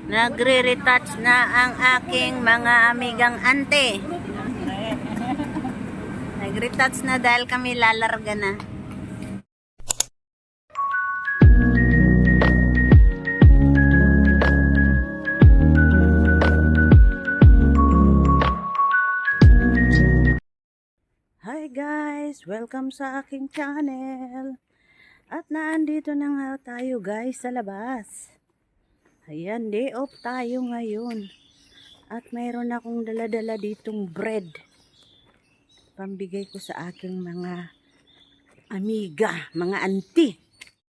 Nagre-retouch na ang aking mga amigang ante. Nagre-retouch na dahil kami lalarga na. Hi guys! Welcome sa aking channel. At naandito na nga tayo guys sa labas. Ayan, day off tayo ngayon. At mayroon akong dala-dala ditong bread. Pambigay ko sa aking mga amiga, mga auntie.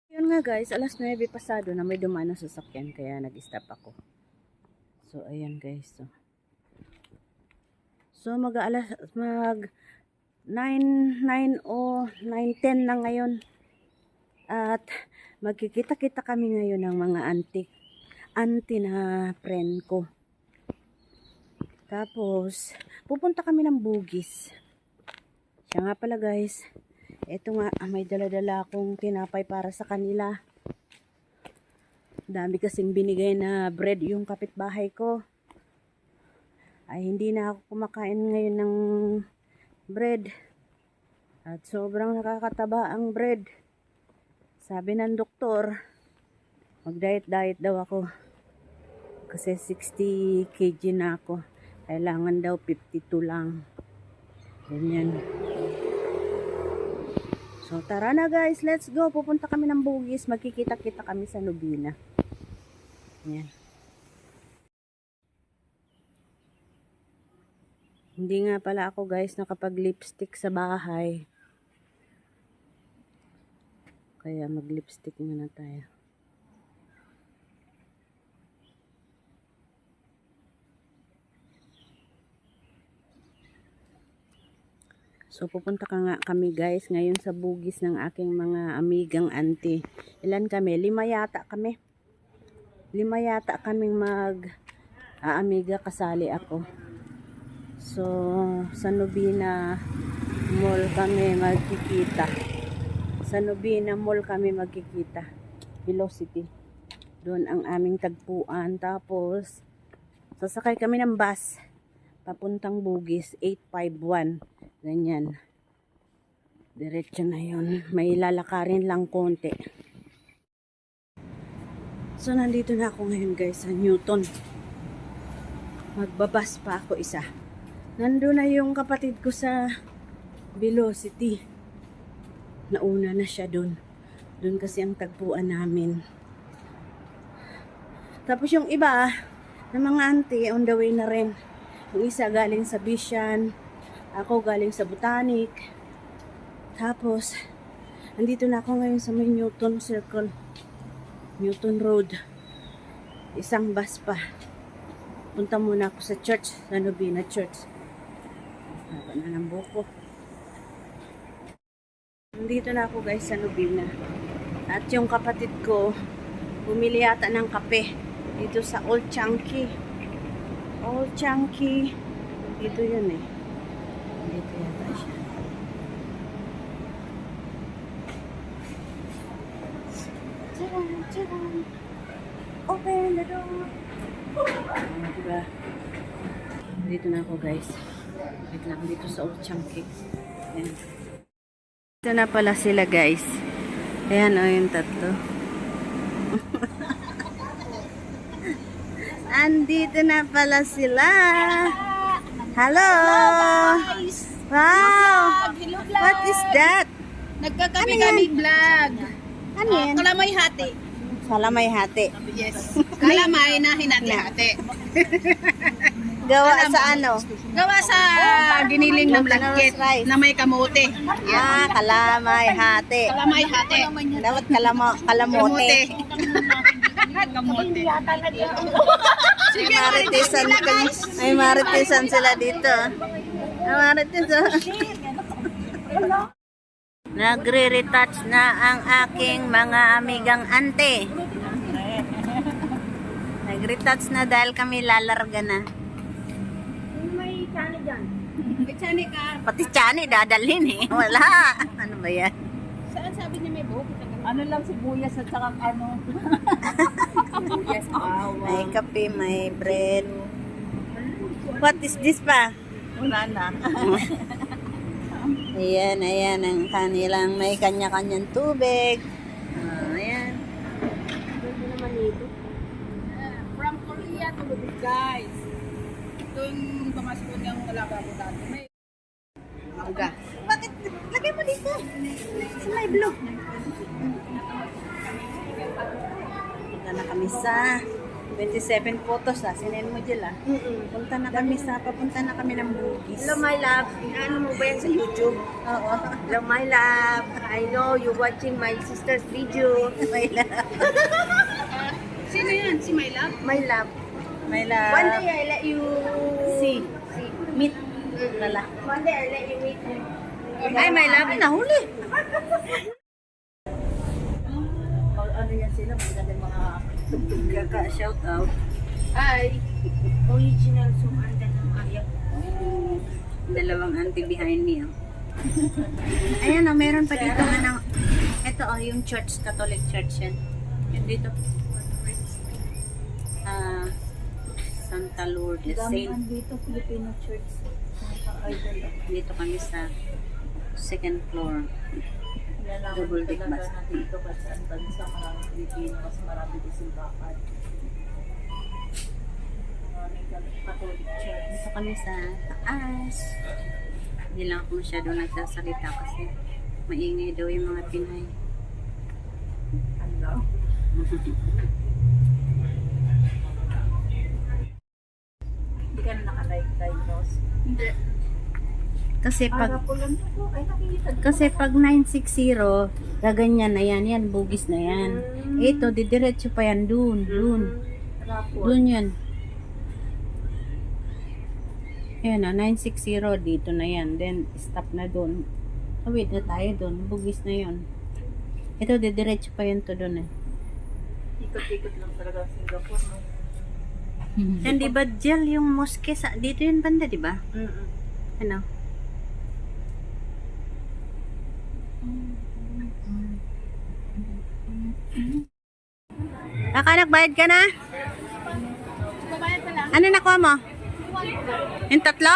Yun nga guys, alas 9 pasado na may dumaan na sasakyan kaya nag-stop ako. So ayan guys. So mag 9:10 na ngayon. At magkikita-kita kami ngayon ng mga auntie na friend ko. Tapos, pupunta kami ng Bugis. Siya nga pala guys, eto nga, may dala-dala akong tinapay para sa kanila. Dami kasing binigay na bread yung kapitbahay ko. Ay hindi na ako kumakain ngayon ng bread. At sobrang nakakataba ang bread. Sabi ng doktor, mag-diet daw ako. Kasi 60 kg na ako. Kailangan daw 52 lang. Ganyan. So tara na guys, let's go. Pupunta kami ng Bugis. Magkikita-kita kami sa Nubina. Yan. Hindi nga pala ako guys nakapag-lipstick sa bahay. Kaya mag-lipstick muna tayo. So pupunta kami guys ngayon sa Bugis ng aking mga amigang auntie. Ilan kami? 5 yata kami. 5 yata kaming amiga, kasali ako. So sa Nubina Mall kami magkikita. Sa Nubina Mall kami magkikita. Velocity. Doon ang aming tagpuan. Tapos sasakay kami ng bus papuntang Bugis 851. Ganyan. Diretso na yun. May lalakarin lang konti. So, nandito na ako ngayon guys sa Newton. Magbabas pa ako isa. Nandun na yung kapatid ko sa Velocity. Nauna na siya dun. Dun kasi ang tagpuan namin. Tapos yung iba, na mga auntie, on the way na rin. Yung isa galing sa Bishan. Ako galing sa Botanic. Tapos, andito na ako ngayon sa may Newton Circle. Newton Road. Isang bus pa. Punta muna ako sa church, sa Nubina Church. Haba na ng buko. Andito na ako guys sa Nubina. At yung kapatid ko, bumili yata ng kape. Dito sa Old Chunky. Old Chunky. Dito yun eh. Dito yata siya. Tcharam. Open the door. Diba? Dito na ako guys. Wait lang, dito sa Old Chunky. Ayan. Dito na pala sila guys. Ayan o yung tatlo. Andito na pala sila. Hello! Guys! Wow! Hello vlog! What is that? Nagkakape Ano yan? kami vlog. Ano yan? Kalamay hati. Salamay hati. Yes. Kalamay na hinati-hati. Gawa sa ano? Gawa sa giniling ng langkit rice. na may kamote. Ah, kalamay hati. Kalamay hati. Dapat kalamote. Kamote. Sige, Maritisan guys. Ay, maritisan sila dito. Ay, maritisan. Nagre-retouch na ang aking mga amigang ante. Nag-retouch na dahil kami lalarga na. May chani dyan. May chani ka. Pati chani dadalhin eh. Wala. Ano ba yan? Saan sabi niya may buhok? Ano lang sibuyas at saka ano. Yes, May kape, may bread. What is this pa? Wala na. Ayan, ayan ang kanilang may kanya-kanyang tubig. Ayan. Ganda naman ito. From Korea to Lubid, guys. Ito yung pamasko niyang lababo dati. May Bakit? Lagay mo dito. Sa may blue. Punta na kami sa 27 photos Sinend mo dyan Papunta na kami ng Bugis. Hello, my love. Ano mo ba yan sa YouTube? Oo. Hello, my love. I know you're watching my sister's video. May love. Sino yan? Si my love? My love. May love. One day I let you... See. Meet. Lala. One day I let you meet him. Ay, may love. Nahuli. Ano yan sila? Maganda mga Shout out. Ay, original sumanda ng ayak. Dalawang auntie behind me. Ayan meron pa dito ito yung church, Catholic Church yan. Yun dito. Santa Lourdes Saint. dito, Filipino church. Dito kami sa second floor. Double deck bus. Dito kasi ang bansa, maraming Filipino, mas marami din simbahan. Maraming Catholic church. Dito kami sa taas. Hindi lang ako masyadong nagsasalita kasi maingay daw yung mga Pinay. Ano? Hindi ka na naka-like, Ross? Hindi. Kasi pag Ay, nakikita. Kasi pag 960, gaganyan na yan. Yan, bugis na yan. Ito, didiretso pa yan dun. Dun yan. Ayan 960 dito na yan. Then, stop na dun. Tawid na tayo dun. Bugis na yun. Ito, didiretso pa yan to dun Ikot-ikot lang talaga ang Singapore, no? Yan, di ba, Jel, yung mosque sa, dito yung banda, di ba? Ano? Nagbayad ka na? Ano nakuha mo? Yung tatlo?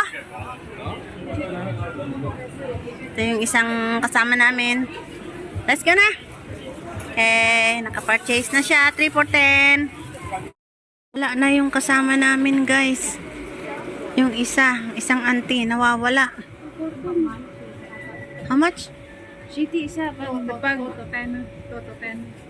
Ito yung isang kasama namin. Let's go na! Naka-purchase na siya. 3 for 10. Wala na yung kasama namin, guys. Yung isang auntie, nawawala. How much? Shitty isa, pag Toto 10.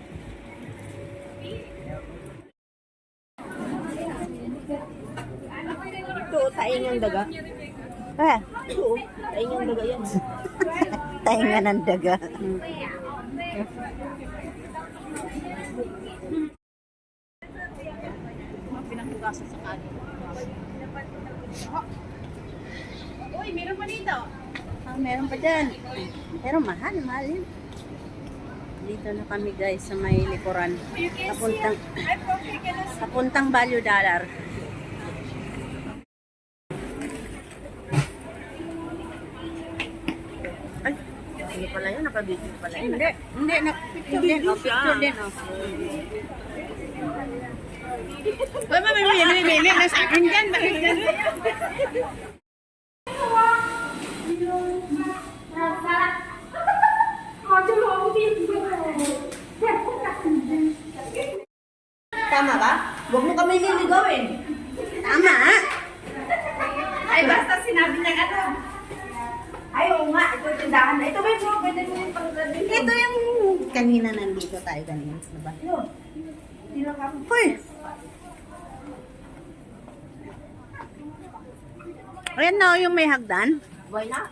Ito, taing ang daga. Ito, taing ang daga yan. Tainga ng daga. Pinanghugasan sa kanin. Uy, meron pa dito. Meron pa dyan. Pero mahal yun. Dito na kami, guys, sa may likuran. Papuntang Value Dollar. Ay, hindi pala yun. Naka-video pala yun. Hindi. Picture din. Picture din. May nasa akin dyan. Bakit dyan? Tama ba? Huwag mo kami liligawin. Tama. Ay, basta sinabi niya ano. Ay, oo nga. Ito yung tindahan na. Ito ba yung mga pwede mo yung panggabi? Ito yung kanina nandito tayo kanina. Diba? Hoy! Ayan na yung may hagdan. Why not?